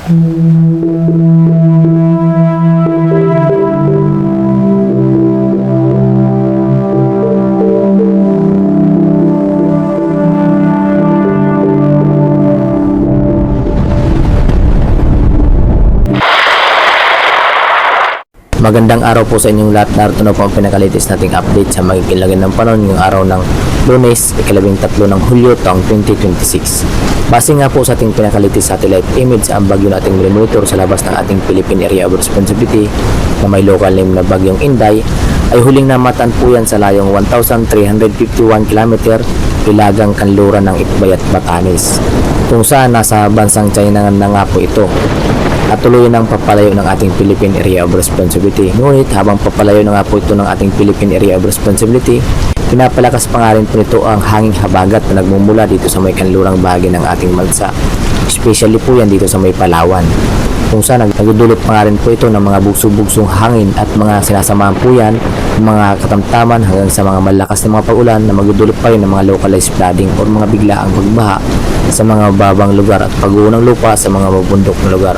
Magandang araw po sa inyong lahat. Narito na po ang pinakalitis nating update sa magiging lagay ng panahon ngayong araw ng Lunes, ika-13 ng Hulyo taong 2026. Base nga po sa ating pinakalitis satellite image, ang bagyo na ating monitor sa labas ng ating Philippine Area of Responsibility na may local name na Bagyong Inday ay huling namatan po yan sa layong 1,351 km ilagang kanluran ng Itbay at Batanes, kung saan nasa bansang China na nga po ito. At tuloy ng papalayo ng ating Philippine Area of Responsibility. Ngunit habang papalayo na nga po ito ng ating Philippine Area of Responsibility, pinapalakas pa nga rin po nito ang hanging habagat na nagmumula dito sa may kanlurang bahagi ng ating bansa. Especially po yan dito sa may Palawan, kung saan nagdudulot pa nga rin po ito ng mga bugso-bugsong hangin at mga sinasamahan po yan ng mga katamtaman hanggang sa mga malakas na mga pag-ulan na magdudulot pa rin ng mga localized flooding o mga biglaang pagbaha sa mga babang lugar at pag-uho ng lupa sa mga mabundok na lugar,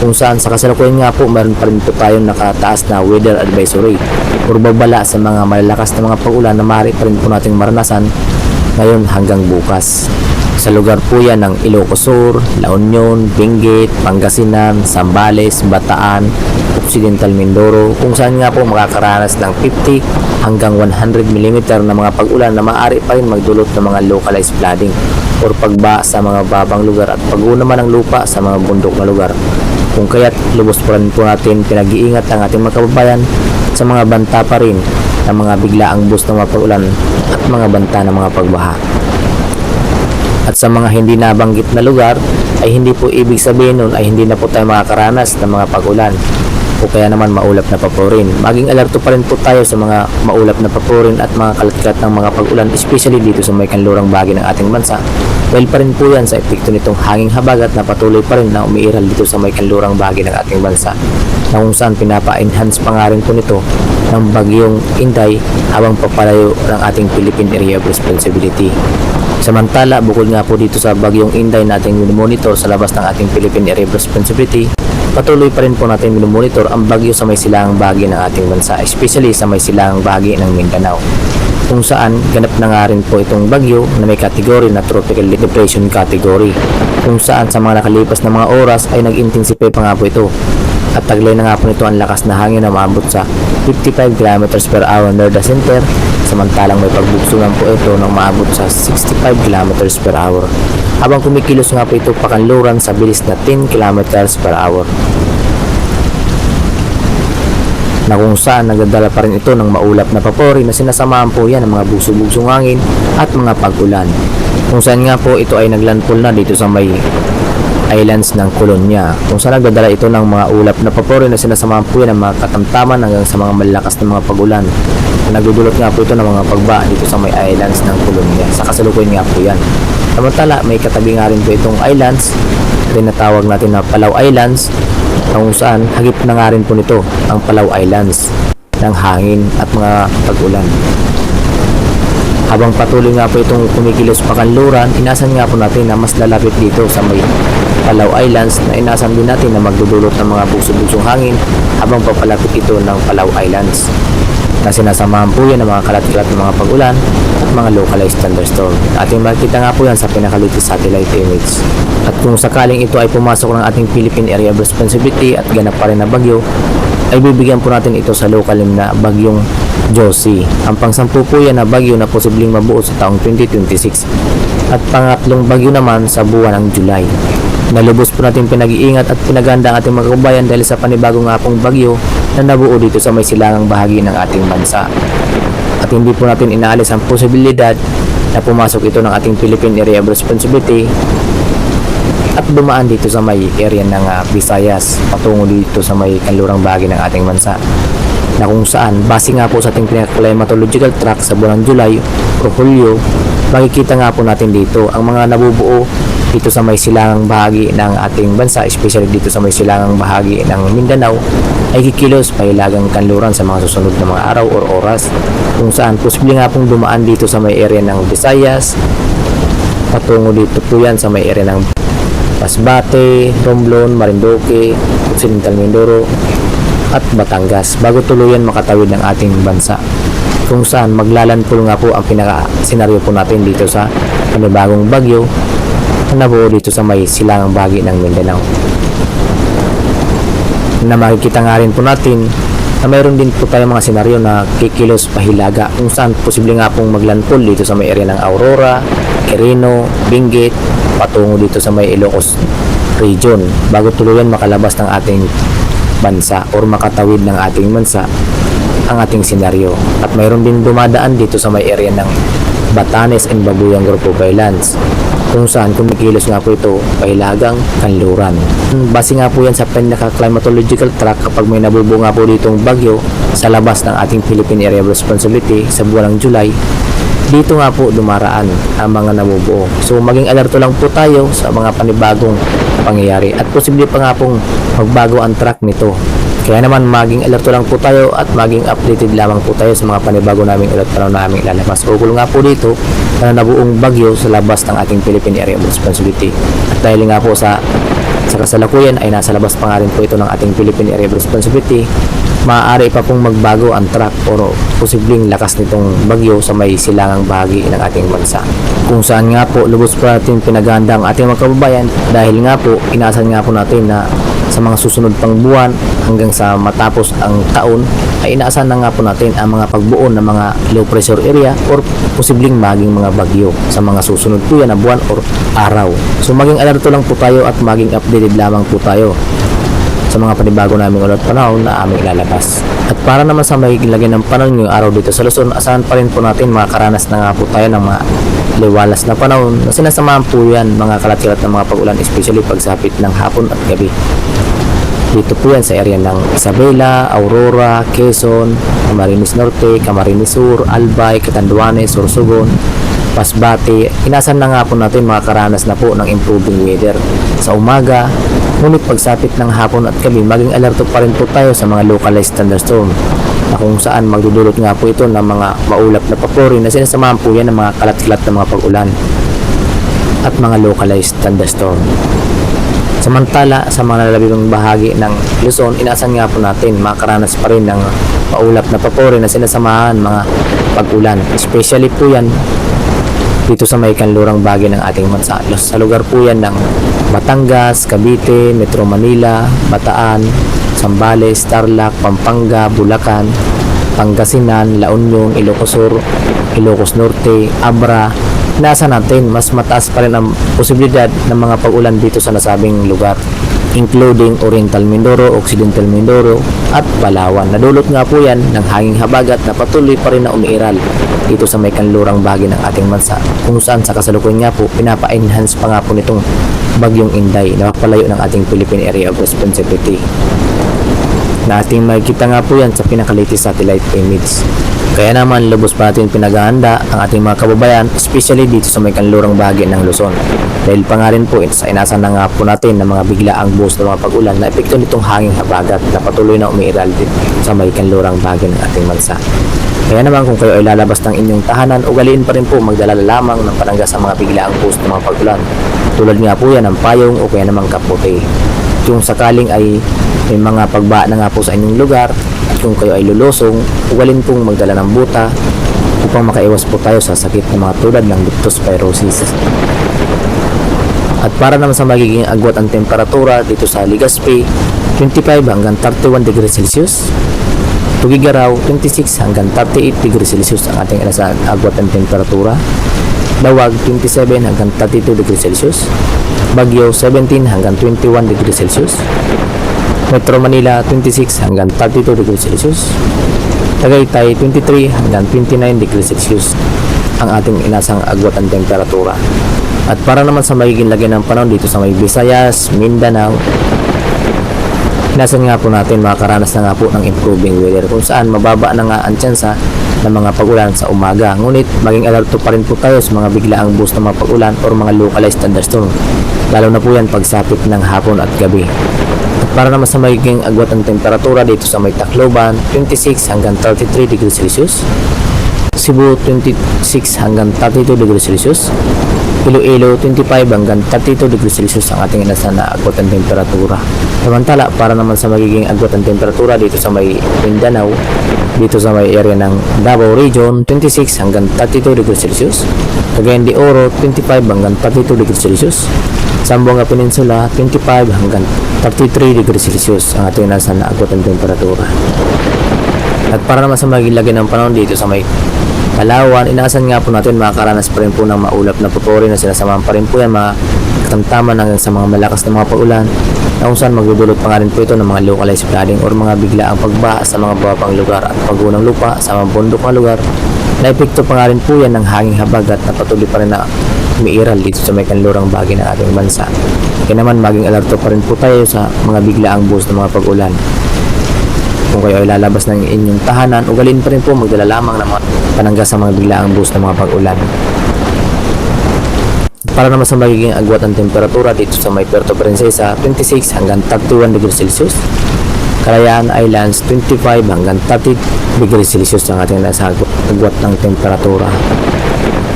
kung saan sa kasalukuyan nga po meron pa rin po tayong nakataas na weather advisory o babala sa mga malalakas na mga pag-ulan na maaari pa rin po nating maranasan ngayon hanggang bukas. Sa lugar po yan ng Ilocos Sur, La Union, Benguet, Pangasinan, Zambales, Bataan, Occidental Mindoro, kung saan nga po makakaranas ng 50 hanggang 100 mm na mga pag-ulan na maaari pa rin magdulot ng mga localized flooding or pagba sa mga babang lugar at pag-uho naman ng lupa sa mga bundok na lugar. Kung kaya't lubos po rin po natin pinag-iingat ang ating mga kababayan sa mga banta pa rin ng mga biglaang bus ng mga pag-ulan at mga banta ng mga pagbaha. At sa mga hindi nabanggit na lugar ay hindi po ibig sabihin nun ay hindi na po tayo makakaranas ng mga pag-ulan o kaya naman maulap na papurin. Maging alerto pa rin po tayo sa mga maulap na papurin at mga kalat-kalat ng mga pag-ulan, especially dito sa may kanlurang bahagi ng ating bansa. Dahil pa rin po yan sa epekto nitong hanging habagat na patuloy pa rin na umiiral dito sa may kanlurang bahagi ng ating bansa, na kung saan pinapa-enhance pa nga rin po nito ng Bagyong Inday habang papalayo ng ating Philippine Area of Responsibility. Samantala, bukod nga po dito sa Bagyong Inday na ating monitor sa labas ng ating Philippine Area of Responsibility, patuloy pa rin po natin monitor ang bagyo sa may silangang bahagi ng ating bansa, especially sa may silangang bahagi ng Mindanao, kung saan ganap na nga rin po itong bagyo na may kategory na Tropical Depression Category, kung saan sa mga nakalipas na mga oras ay nag-intensify pa nga po ito at taglay na nga po nito ang lakas na hangin na maabot sa 55 km per hour near the center, samantalang may pagbugsungan po ito ng maabot sa 65 km per hour habang kumikilos nga po ito pakanluran sa bilis na 10 km per hour, na kung saan nagdadala pa rin ito ng maulap na papuri na sinasamahan po yan ng mga buso-busong hangin at mga pag-ulan, kung saan nga po ito ay naglandfall na dito sa may islands ng Colonia, kung saan nagdadala ito ng mga ulap na papuri na sinasamahan po yan ng mga katamtaman hanggang sa mga malalakas na mga pag-ulan na nagdudulot nga po ito ng mga pagba dito sa may islands ng Colonia. Sa kasalukuyan nga po yan. Samantala, may katabi nga rin po itong islands na tinatawag natin na Palau Islands, kung saan hagip na nga rin po nito ang Palau Islands ng hangin at mga pag-ulan. Habang patuloy nga po itong kumikilos pakanluran, inasan nga po natin na mas lalapit dito sa may Palau Islands, na inasan din natin na magdudulot ng mga buso-busong hangin habang papalapit ito ng Palau Islands, na sinasamahan po yan ng mga kalat-kalat ng mga pag-ulan at mga localized thunderstorm. Ating makikita nga po yan sa pinakalitis satellite image. At kung sakaling ito ay pumasok ng ating Philippine Area of Responsibility at ganap pa rin na bagyo, ay bibigyan po natin ito sa local name na Bagyong Josie. Ang pang-10 po yan na bagyo na posibleng mabuo sa taong 2026 at pangatlong bagyo naman sa buwan ng July. Nalubos po natin pinag-iingat at pinaganda ang ating mga kababayan dahil sa panibagong nga pong bagyo na nabuo dito sa may silangang bahagi ng ating bansa. At hindi po natin inaalis ang posibilidad na pumasok ito ng ating Philippine Area of Responsibility at dumaan dito sa may area ng Visayas patungo dito sa may kanlurang bahagi ng ating bansa, na kung saan base nga po sa ating climatological track sa buwan ng July o Hulyo, makikita nga po natin dito ang mga nabubuo dito sa may silangang bahagi ng ating bansa, especially dito sa may silangang bahagi ng Mindanao, ay kikilos pahilagang kanluran sa mga susunod na mga araw or oras, kung saan posible nga pong dumaan dito sa may area ng Visayas patungo dito po yan sa may area ng Masbate, Romblon, Marinduque, Occidental Mindoro at Batangas bago tuluyan makatawid ng ating bansa, kung saan maglalandfall nga po ang pinaka-senaryo po natin dito sa panibagong bagyo na nabuo dito sa may silangang bahagi ng Mindanao, na makikita nga rin po natin na mayroon din po tayong mga senaryo na kikilos pahilaga, kung saan posible nga pong maglandfall dito sa may area ng Aurora, Quirino, Benguet, patungo dito sa may Ilocos region bago tuluyan makalabas ng ating bansa or makatawid ng ating bansa ang ating senaryo. At mayroon din dumadaan dito sa may area ng Batanes and Babuyang Group of Islands, kung saan kumikilos nga po ito pahilagang kanluran. Base nga po yan sa pinaka-climatological track, kapag may nabubuo nga po ditong bagyo sa labas ng ating Philippine Area of Responsibility sa buwan ng July, dito nga po dumaraan ang mga nabubuo. So maging alerto lang po tayo sa mga panibagong pangyayari at posible pa nga pong magbago ang track nito. Kaya naman maging alerto lang po tayo at maging updated lamang po tayo sa mga panibago naming ulat panahon na aming ilalabas. Ukol nga po dito na nabuong bagyo sa labas ng ating Philippine Area of Responsibility. At dahil nga po sa kasalukuyan ay nasa labas pa nga rin po ito ng ating Philippine Area of Responsibility, maaari pa pong magbago ang track o posibleng lakas nitong bagyo sa may silangang bahagi ng ating bansa, kung saan nga po lubos pa natin pinaganda ang ating mga kababayan dahil nga po inaasahan nga po natin na sa mga susunod pang buwan hanggang sa matapos ang taon ay inaasahan na nga po natin ang mga pagbuo ng mga low pressure area or posibleng maging mga bagyo sa mga susunod po yan na buwan or araw. So maging alerto lang po tayo at maging updated lamang po tayo sa mga panibago naming ulat panahon na aming ilalabas. At para naman sa may lagyan ng panahon ngayong araw dito sa Luzon, asahan pa rin po natin makakaranas na nga po tayo ng mga liwalas na panahon na sinasamahan po yan mga kalat-kalat ng mga pag-ulan, especially pagsapit ng hapon at gabi. Dito po yan sa area ng Isabela, Aurora, Quezon, Camarines Norte, Camarines Sur, Albay, Catanduanes, Sorsogon, Masbate. Inasan na nga po natin makakaranas na po ng improving weather sa umaga, ngunit pagsapit ng hapon at gabi maging alerto pa rin po tayo sa mga localized thunderstorm na kung saan magdudulot nga po ito ng mga maulap na papuri na sinasamahan po yan ng mga kalat-kalat na mga pag-ulan at mga localized thunderstorm. Samantala, sa mga nalalabing bahagi ng Luzon, inaasahan nga po natin makakaranas pa rin ng maulap na papuri na sinasamahan mga pag-ulan. Especially po yan dito sa may kanlurang bahagi ng ating bansa. Sa lugar po yan ng Batangas, Cavite, Metro Manila, Bataan, Zambales, Tarlac, Pampanga, Bulacan, Pangasinan, La Union, Ilocos Sur, Ilocos Norte, Abra. Nasa natin mas mataas pa rin ang posibilidad ng mga pag-ulan dito sa nasabing lugar, including Oriental Mindoro, Occidental Mindoro at Palawan. Nadulot nga po yan ng hanging habagat na patuloy pa rin na umiiral dito sa may kanlurang bahagi ng ating bansa, kung saan sa kasalukuyan nga po pinapa-enhance pa nga po nitong bagyong Inday na mapalayo ng ating Philippine Area of Responsibility, na ating makikita nga po yan sa pinaka-latest satellite image. Kaya naman lubos pa natin pinaghahanda ang ating mga kababayan, especially dito sa may kanlurang bahagi ng Luzon, dahil pa nga rin po sa inasan na nga po natin ng mga biglaang buhos ng mga pag-ulan na epekto nitong hanging habagat na patuloy na umiiral dito sa may kanlurang bahagi ng ating bansa. Kaya naman kung kayo ay lalabas ng inyong tahanan, ugaliin pa rin po magdala lamang ng panangga sa mga biglaang buhos ng mga pag-ulan, tulad nga po yan ng payong o kaya namang kapote. Kung sakaling ay may mga pagba na nga po sa inyong lugar at kung kayo ay lulusong, ugalin pong magdala ng buta upang makaiwas po tayo sa sakit na mga tulad ng leptospirosis. At para naman sa magiging agwat ang temperatura dito sa Legazpi, 25 hanggang 31 degrees Celsius. Tugigaraw, 26 hanggang 38 degrees Celsius ang ating inasahan agwat ang temperatura. Dawag, 27 hanggang 32 degrees Celsius. Baguio, 17 hanggang 21 degrees Celsius. Metro Manila, 26 hanggang 32 degrees Celsius. Tagaytay, 23 hanggang 29 degrees Celsius ang ating inasang agwat ang temperatura. At para naman sa magiging lagyan ng panahon dito sa may Visayas, Mindanao, inasan nga po natin makakaranas na nga po ng improving weather, kung saan mababa na nga ang tsansa ng mga pag-ulan sa umaga. Ngunit maging alerto pa rin po tayo sa mga biglaang boost ng mga pag-ulan or mga localized thunderstorm, lalo na po yan pagsapit ng hapon at gabi. At para naman sa magiging agwat ang temperatura dito sa may Tacloban, 26 hanggang 33 degrees Celsius. Cebu, 26 hanggang 32 degrees Celsius. Iloilo 25 hanggang 32 degrees Celsius ang ating inasahan na agwat ng temperatura. Samantala, para naman sa magiging agwat ng temperatura dito sa may Mindanao, dito sa may area ng Davao Region, 26 hanggang 32 degrees Celsius. Cagayan de Oro, 25 hanggang 32 degrees Celsius. Zamboanga Peninsula, 25 hanggang 33 degrees Celsius ang ating inasahan na agwat ng temperatura. At para naman sa magiging lagay ng panahon dito sa may Palawan, inaasahan nga po natin makakaranas pa rin po ng maulap na pupuri na sinasamahan pa rin po yan mga katamtaman hanggang sa mga malakas na mga paulan na kung saan magdudulot pa nga rin po ito ng mga localized flooding or mga biglaang pagbaha sa mga babang lugar at paggunang lupa sa mga bundok na lugar. Na-epekto pa nga rin po yan ng hanging habagat na patuloy pa rin na umiiral dito sa may kanlurang bahagi ng ating bansa. Kaya naman maging alerto pa rin po tayo sa mga biglaang buhos ng mga pag-ulan. Kung kayo ay lalabas ng inyong tahanan, ugalin pa rin po magdala lamang ng mga panangga sa mga biglaang boost ng mga pag-ulan. Para naman sa magiging agwat ng temperatura dito sa may Puerto Princesa, 26 hanggang 31 degrees Celsius. Kalayaan Islands, 25 hanggang 30 degrees Celsius ang ating nasa agwat ng temperatura.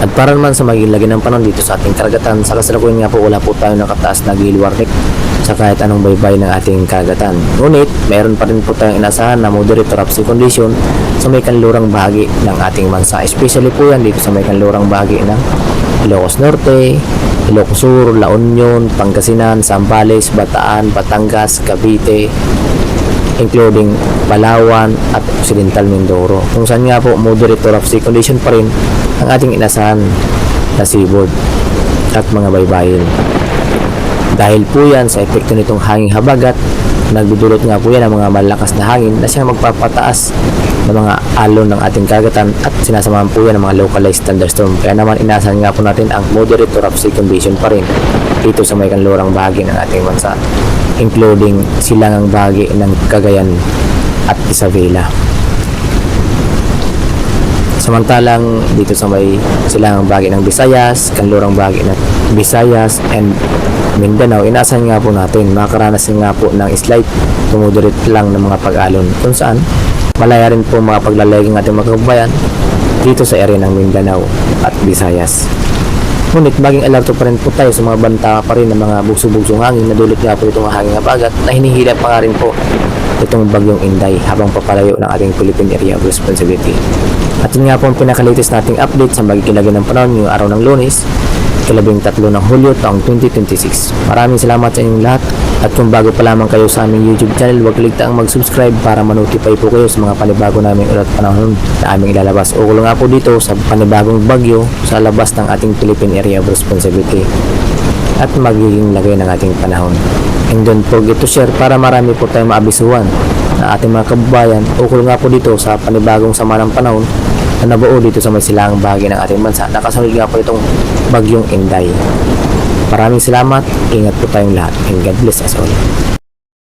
At para naman sa magiging lagi ng panahon dito sa ating karagatan, sa kasalukuyan nga po wala po tayo nakataas na gale warning sa kahit anong baybay ng ating karagatan. Ngunit, mayroon pa rin po tayong inasahan na moderate to rough sea condition sa may kanlurang bahagi ng ating bansa. Especially po yan dito sa may kanlurang bahagi ng Ilocos Norte, Ilocos Sur, La Union, Pangasinan, Zambales, Bataan, Batangas, Cavite, including Palawan at Occidental Mindoro. Kung saan nga po moderate to rough sea condition pa rin ang ating inasahan na seaboard at mga baybayin. Dahil po yan sa epekto nitong hanging habagat, nagdudulot nga po yan ng mga malakas na hangin na siyang magpapataas ng mga alon ng ating karagatan at sinasamahan po yan ng mga localized thunderstorm. Kaya naman inasahan nga po natin ang moderate to rough sea condition pa rin dito sa may kanlurang bahagi ng ating bansa, including silangang bahagi ng Cagayan at Isabela. Samantalang dito sa may silangang bahagi ng Visayas, kanlurang bahagi ng Visayas and Mindanao, inaasahan nga po natin makakaranas nga po ng slight to moderate lang ng mga pag-alon kung saan malaya rin po mga paglalayag ng ating mga kababayan dito sa area ng Mindanao at Visayas. Ngunit maging alerto pa rin po tayo sa mga banta pa rin ng mga bugso-bugsong hangin na dulot nga po itong hangin habagat na hinihila pa nga rin po itong bagyong Inday habang papalayo ng ating Philippine Area of Responsibility. At yun nga po ang pinakalitis nating update sa magiging lagay ng panahon ngayong araw ng Lunes, 13 ng Hulyo taong 2026. Maraming salamat sa inyong lahat at kung bago pa lamang kayo sa aming YouTube channel, huwag kaligtaang mag-subscribe para ma-notify po kayo sa mga panibago naming ulat panahon na aming ilalabas. Ukol nga po dito sa panibagong bagyo sa labas ng ating Philippine Area of Responsibility at magiging lagay ng ating panahon. And don't forget to share para marami po tayong maabisuhan na ating mga kababayan. Ukol nga po dito sa panibagong sama ng panahon na nabuo dito sa may silangang bahagi ng ating bansa. Nakasunod nga po itong bagyong Inday. Maraming salamat, ingat po tayong lahat, and God bless us all.